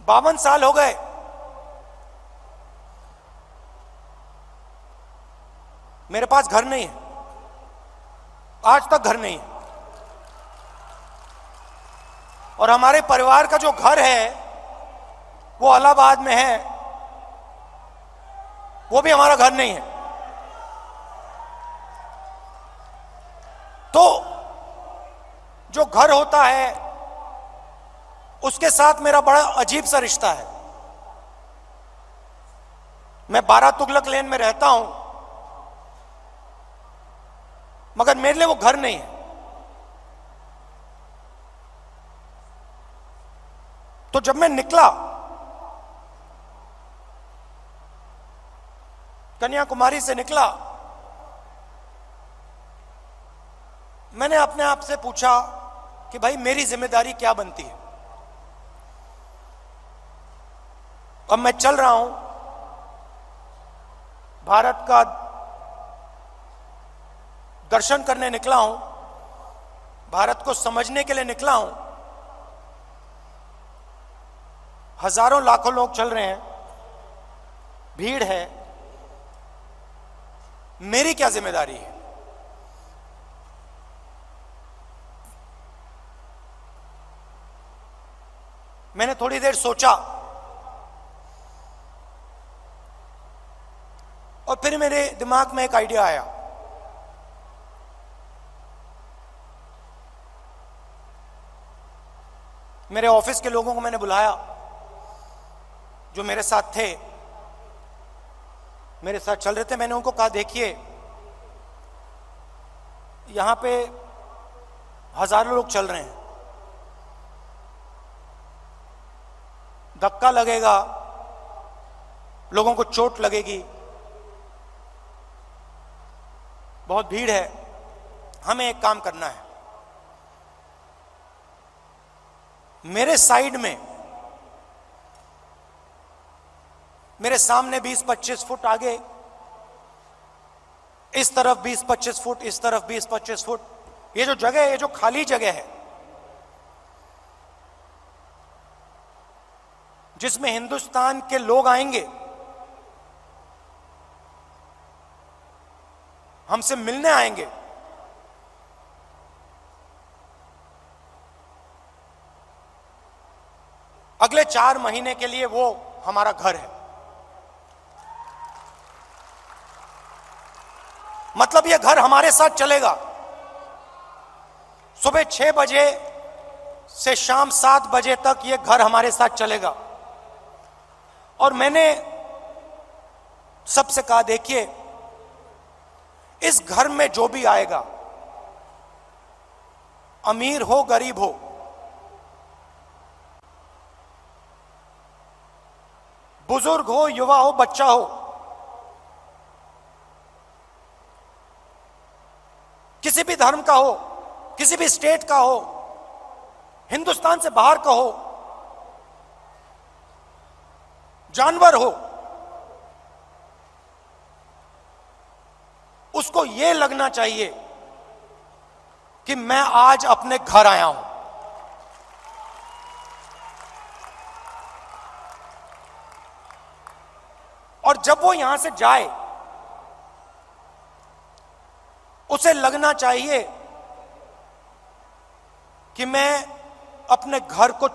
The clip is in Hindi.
52 साल हो गए, मेरे पास घर नहीं है, आज तक घर नहीं है। और हमारे परिवार का जो घर है वो इलाहाबाद में है, वो भी हमारा घर नहीं है। तो जो घर होता है उसके साथ मेरा बड़ा अजीब सा रिश्ता है। मैं 12 तुगलक लेन में रहता हूं, मगर मेरे लिए वो घर नहीं है। तो जब मैं निकला, कन्याकुमारी से निकला, मैंने अपने आप से पूछा कि भाई मेरी जिम्मेदारी क्या बनती है। अब मैं चल रहा हूं, भारत का दर्शन करने निकला हूं, भारत को समझने के लिए निकला हूं। हजारों लाखों लोग चल रहे हैं, भीड़ है, मेरी क्या जिम्मेदारी है? मैंने थोड़ी देर सोचा और फिर मेरे दिमाग में एक आइडिया आया। मेरे ऑफिस के लोगों को मैंने बुलाया, जो मेरे साथ थे, मेरे साथ चल रहे थे। मैंने उनको कहा, देखिए यहां पे हजारों लोग चल रहे हैं, धक्का लगेगा, लोगों को चोट लगेगी, बहुत भीड़ है। हमें एक काम करना है, मेरे साइड में, मेरे सामने 20-25 फुट आगे, इस तरफ 20-25 फुट, इस तरफ 20-25 फुट, ये जो जगह है, ये जो खाली जगह है, जिसमें हिंदुस्तान के लोग आएंगे, हमसे मिलने आएंगे, अगले 4 महीने के लिए वो हमारा घर है। मतलब ये घर हमारे साथ चलेगा। सुबह 6 बजे से शाम 7 बजे तक ये घर हमारे साथ चलेगा। और मैंने सबसे कहा, देखिए इस घर में जो भी आएगा, अमीर हो गरीब हो, बुजुर्ग हो युवा हो बच्चा हो, किसी भी धर्म का हो, किसी भी स्टेट का हो, हिंदुस्तान से बाहर का हो, जानवर हो, उसको यह लगना चाहिए कि मैं आज अपने घर आया हूं। और जब वो यहां से जाए, उसे लगना चाहिए कि मैं अपने घर को